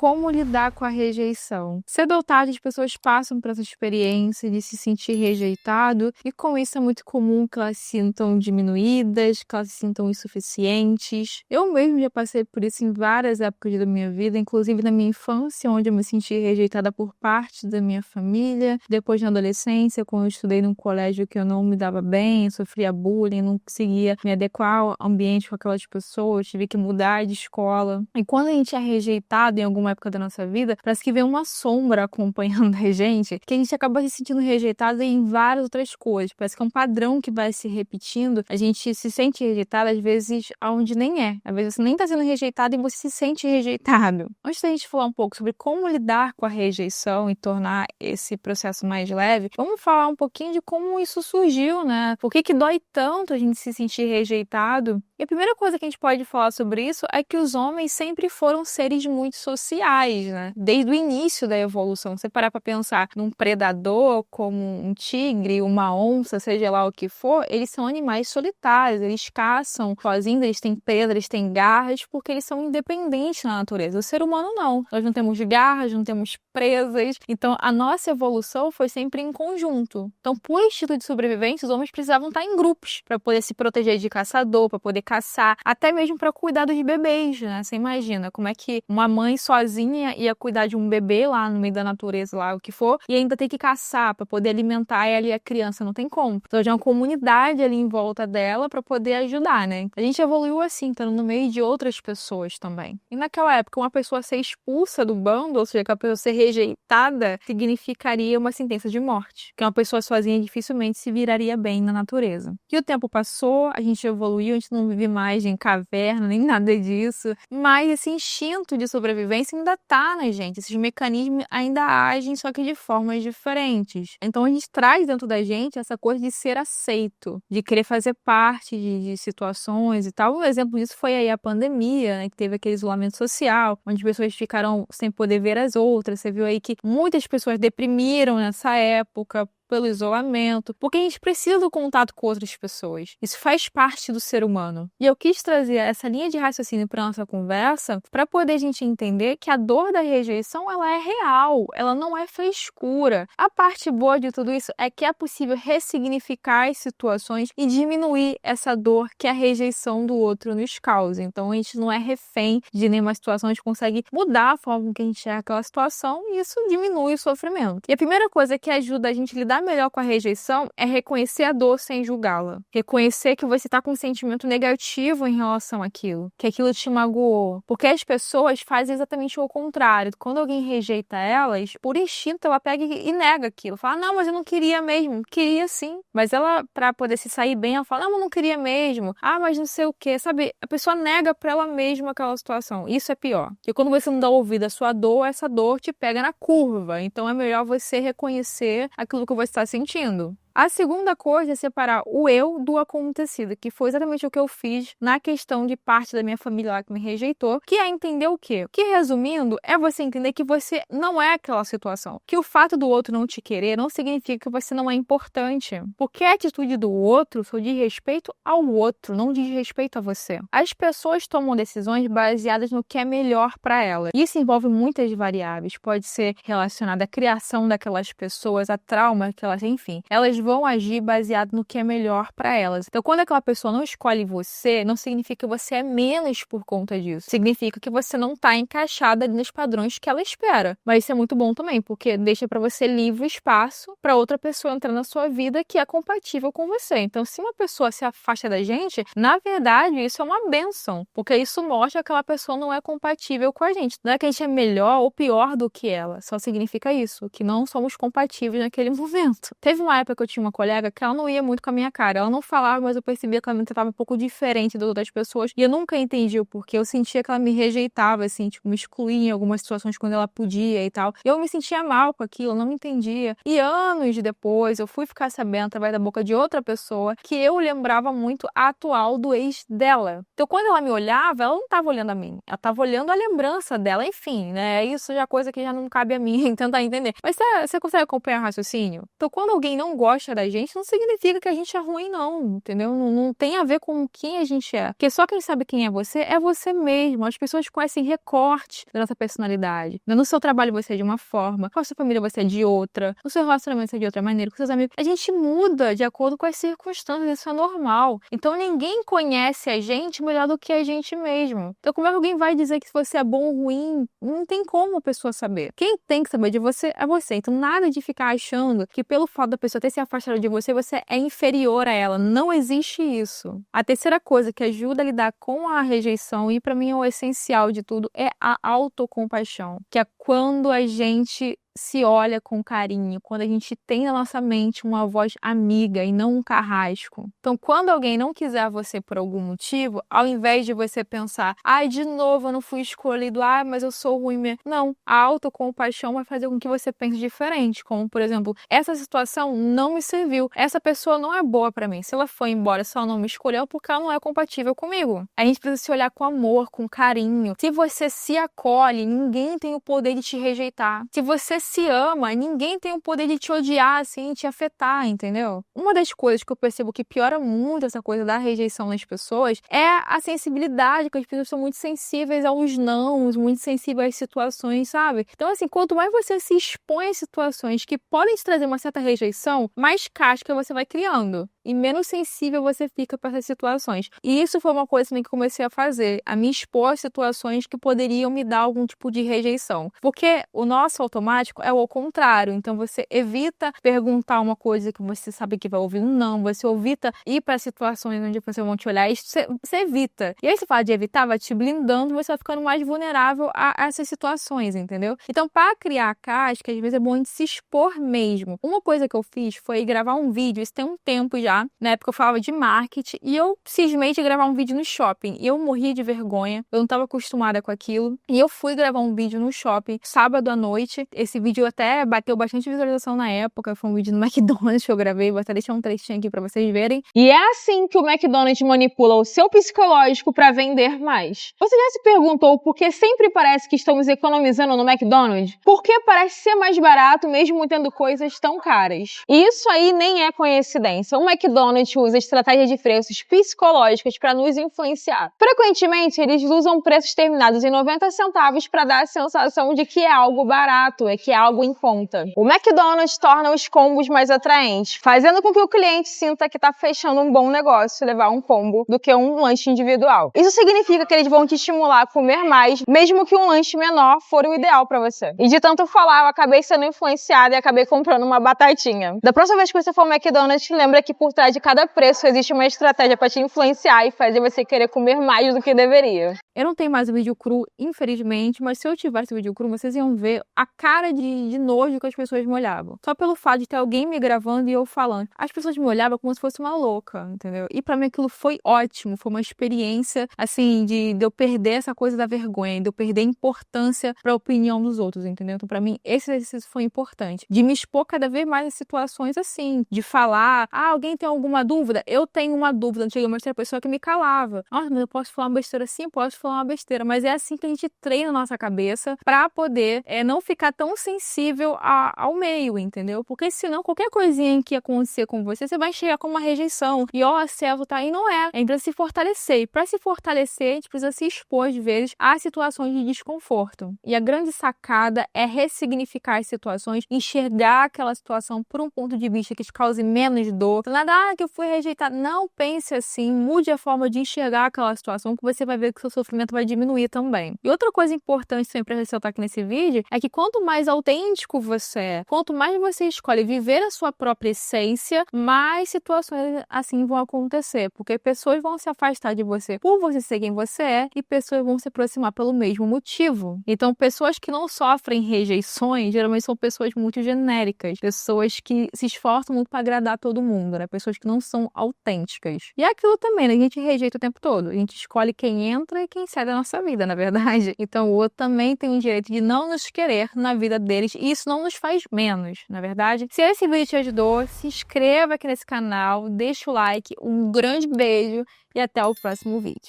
como lidar com a rejeição. Cedo ou tarde, as pessoas passam por essa experiência de se sentir rejeitado e com isso é muito comum que elas se sintam diminuídas, que elas se sintam insuficientes. Eu mesmo já passei por isso em várias épocas da minha vida, inclusive na minha infância, onde eu me senti rejeitada por parte da minha família. Depois, na adolescência, quando eu estudei num colégio que eu não me dava bem, sofria bullying, não conseguia me adequar ao ambiente com aquelas pessoas, tive que mudar de escola. E quando a gente é rejeitado em alguma época da nossa vida, parece que vem uma sombra acompanhando a gente, que a gente acaba se sentindo rejeitado em várias outras coisas. Parece que é um padrão que vai se repetindo. A gente se sente rejeitado, às vezes, aonde nem é. Às vezes você nem está sendo rejeitado e você se sente rejeitado. Antes da gente falar um pouco sobre como lidar com a rejeição e tornar esse processo mais leve, vamos falar um pouquinho de como isso surgiu, né? Por que dói tanto a gente se sentir rejeitado? E a primeira coisa que a gente pode falar sobre isso é que os homens sempre foram seres muito sociais, né? Desde o início da evolução. Se você parar para pensar num predador como um tigre, uma onça, seja lá o que for, eles são animais solitários, eles caçam sozinhos, eles têm presa, eles têm garras, porque eles são independentes na natureza. O ser humano não. Nós não temos garras, não temos presas. Então, a nossa evolução foi sempre em conjunto. Então, por instinto de sobrevivência, os homens precisavam estar em grupos para poder se proteger de caçador, para poder caçar, até mesmo para cuidar dos bebês, né? Você imagina como é que uma mãe sozinha ia cuidar de um bebê lá no meio da natureza, lá o que for, e ainda tem que caçar para poder alimentar ela e a criança, não tem como. Então, já é uma comunidade ali em volta dela para poder ajudar, né? A gente evoluiu assim, estando no meio de outras pessoas também. E naquela época, uma pessoa ser expulsa do bando, ou seja, que a pessoa ser rejeitada, significaria uma sentença de morte. Que uma pessoa sozinha dificilmente se viraria bem na natureza. E o tempo passou, a gente evoluiu, a gente não vive mais em caverna, nem nada disso. Mas esse instinto de sobrevivência ainda tá na gente. Esses mecanismos ainda agem, só que de formas diferentes. Então a gente traz dentro da gente essa coisa de ser aceito, de querer fazer parte de situações e tal. Um exemplo disso foi aí a pandemia, né, que teve aquele isolamento social, onde as pessoas ficaram sem poder ver as outras. Você viu aí que muitas pessoas deprimiram nessa época pelo isolamento, porque a gente precisa do contato com outras pessoas. Isso faz parte do ser humano. E eu quis trazer essa linha de raciocínio para nossa conversa para poder a gente entender que a dor da rejeição, ela é real, ela não é frescura. A parte boa de tudo isso é que é possível ressignificar as situações e diminuir essa dor que a rejeição do outro nos causa. Então a gente não é refém de nenhuma situação, a gente consegue mudar a forma que a gente enxerga aquela situação e isso diminui o sofrimento. E a primeira coisa que ajuda a gente a lidar melhor com a rejeição é reconhecer a dor sem julgá-la. Reconhecer que você está com um sentimento negativo em relação àquilo, que aquilo te magoou. Porque as pessoas fazem exatamente o contrário. Quando alguém rejeita elas, por instinto ela pega e nega aquilo. Fala, não, mas eu não queria mesmo. Queria sim. Mas ela, pra poder se sair bem, ela fala, não, eu não queria mesmo. Ah, mas não sei o quê. Sabe, a pessoa nega pra ela mesma aquela situação. Isso é pior. Porque quando você não dá ouvido à sua dor, essa dor te pega na curva. Então é melhor você reconhecer aquilo que você está sentindo. A segunda coisa é separar o eu do acontecido, que foi exatamente o que eu fiz na questão de parte da minha família lá que me rejeitou, que é entender o quê? Que, resumindo, é você entender que você não é aquela situação. Que o fato do outro não te querer não significa que você não é importante. Porque a atitude do outro só diz respeito ao outro, não diz respeito a você. As pessoas tomam decisões baseadas no que é melhor para elas. Isso envolve muitas variáveis. Pode ser relacionada à criação daquelas pessoas, a trauma que elas, enfim. Elas vão agir baseado no que é melhor para elas. Então, quando aquela pessoa não escolhe você, não significa que você é menos por conta disso. Significa que você não está encaixada ali nos padrões que ela espera. Mas isso é muito bom também, porque deixa para você livre espaço para outra pessoa entrar na sua vida que é compatível com você. Então, se uma pessoa se afasta da gente, na verdade, isso é uma bênção, porque isso mostra que aquela pessoa não é compatível com a gente. Não é que a gente é melhor ou pior do que ela, só significa isso, que não somos compatíveis naquele momento. Teve uma época que eu tinha uma colega que ela não ia muito com a minha cara. Ela não falava, mas eu percebia que ela me tratava um pouco diferente das outras pessoas. E eu nunca entendi o porquê. Eu sentia que ela me rejeitava, assim, tipo, me excluía em algumas situações quando ela podia e tal. E eu me sentia mal com aquilo, eu não me entendia. E anos depois, eu fui ficar sabendo, através da boca de outra pessoa, que eu lembrava muito a atual do ex dela. Então, quando ela me olhava, ela não estava olhando a mim. Ela estava olhando a lembrança dela. Enfim, né? Isso já é coisa que já não cabe a mim tentar entender. Mas você consegue acompanhar o raciocínio? Então, quando alguém não gosta gosta da gente, não significa que a gente é ruim, não, entendeu? Não tem a ver com quem a gente é. Porque só quem sabe quem é você mesmo. As pessoas conhecem recorte da nossa personalidade. No seu trabalho você é de uma forma, com a sua família você é de outra, no seu relacionamento você é de outra maneira, com seus amigos. A gente muda de acordo com as circunstâncias, isso é normal. Então ninguém conhece a gente melhor do que a gente mesmo. Então como é que alguém vai dizer que você é bom ou ruim? Não tem como a pessoa saber. Quem tem que saber de você é você. Então nada de ficar achando que pelo fato da pessoa ter se afastado de você, você é inferior a ela. Não existe isso. A terceira coisa que ajuda a lidar com a rejeição, e para mim é o essencial de tudo, é a autocompaixão. Que é quando a gente se olha com carinho, quando a gente tem na nossa mente uma voz amiga e não um carrasco. Então, quando alguém não quiser você por algum motivo, ao invés de você pensar, ai, de novo eu não fui escolhido, ai, mas eu sou ruim mesmo. Não, a autocompaixão vai fazer com que você pense diferente, como, por exemplo, essa situação não me serviu, essa pessoa não é boa pra mim. Se ela foi embora, se ela não me escolheu, porque ela não é compatível comigo. A gente precisa se olhar com amor, com carinho. Se você se acolhe, ninguém tem o poder de te rejeitar. Se você se ama, ninguém tem o poder de te odiar, assim, te afetar, entendeu? Uma das coisas que eu percebo que piora muito essa coisa da rejeição nas pessoas é a sensibilidade, que as pessoas são muito sensíveis aos nãos, muito sensíveis às situações, sabe? Então, assim, quanto mais você se expõe a situações que podem te trazer uma certa rejeição, mais casca você vai criando. E menos sensível você fica para essas situações. E isso foi uma coisa também que eu comecei a fazer, a me expor a situações que poderiam me dar algum tipo de rejeição. Porque o nosso automático é o contrário. Então você evita perguntar uma coisa que você sabe que vai ouvir um não, você evita ir para situações onde você vão te olhar, isso você evita. E aí você fala de evitar, vai te blindando, você vai ficando mais vulnerável a essas situações, entendeu? Então, para criar casca, às vezes é bom a gente se expor mesmo. Uma coisa que eu fiz foi gravar um vídeo, isso tem um tempo já. Na época eu falava de marketing e eu cismei de gravar um vídeo no shopping. E eu morria de vergonha, eu não estava acostumada com aquilo. E eu fui gravar um vídeo no shopping sábado à noite. Esse vídeo até bateu bastante visualização na época. Foi um vídeo no McDonald's que eu gravei. Vou até deixar um trechinho aqui pra vocês verem. E é assim que o McDonald's manipula o seu psicológico para vender mais. Você já se perguntou por que sempre parece que estamos economizando no McDonald's? Por que parece ser mais barato mesmo tendo coisas tão caras? E isso aí nem é coincidência. O McDonald's usa estratégias de preços psicológicas para nos influenciar. Frequentemente, eles usam preços terminados em 90 centavos para dar a sensação de que é algo barato, que é algo em conta. O McDonald's torna os combos mais atraentes, fazendo com que o cliente sinta que está fechando um bom negócio levar um combo do que um lanche individual. Isso significa que eles vão te estimular a comer mais, mesmo que um lanche menor for o ideal para você. E de tanto falar, eu acabei sendo influenciada e acabei comprando uma batatinha. Da próxima vez que você for ao McDonald's, lembra que por trás de cada preço existe uma estratégia para te influenciar e fazer você querer comer mais do que deveria. Eu não tenho mais o vídeo cru, infelizmente, mas se eu tivesse o vídeo cru, vocês iam ver a cara de nojo que as pessoas me olhavam. Só pelo fato de ter alguém me gravando e eu falando. As pessoas me olhavam como se fosse uma louca, entendeu? E pra mim aquilo foi ótimo, foi uma experiência, assim, de eu perder essa coisa da vergonha, de eu perder a importância pra opinião dos outros, entendeu? Então pra mim esse exercício foi importante. De me expor cada vez mais a situações assim, de falar, alguém tem alguma dúvida? Eu tenho uma dúvida. Antigamente era a pessoa que me calava. Nossa, mas eu posso falar uma besteira assim? Posso falar uma besteira. Mas é assim que a gente treina a nossa cabeça pra poder não ficar tão sensível ao meio, entendeu? Porque senão qualquer coisinha que acontecer com você, você vai chegar com uma rejeição. E Celso, tá aí, não é. A gente precisa se fortalecer. E pra se fortalecer, a gente precisa se expor, às vezes, a situações de desconforto. E a grande sacada é ressignificar as situações, enxergar aquela situação por um ponto de vista que te cause menos dor. Nada, que eu fui rejeitada. Não pense assim, mude a forma de enxergar aquela situação, que você vai ver que o seu sofrimento vai diminuir também. E outra coisa importante também para ressaltar aqui nesse vídeo é que quanto mais autêntico você é, quanto mais você escolhe viver a sua própria essência, mais situações assim vão acontecer, porque pessoas vão se afastar de você por você ser quem você é e pessoas vão se aproximar pelo mesmo motivo. Então, pessoas que não sofrem rejeições, geralmente são pessoas muito genéricas, pessoas que se esforçam muito para agradar todo mundo, né? Pessoas que não são autênticas. E é aquilo também, né? A gente rejeita o tempo todo. A gente escolhe quem entra e quem sai da nossa vida, na verdade. Então o outro também tem o direito de não nos querer na vida deles e isso não nos faz menos, na verdade. Se esse vídeo te ajudou, se inscreva aqui nesse canal, deixa o like, um grande beijo e até o próximo vídeo.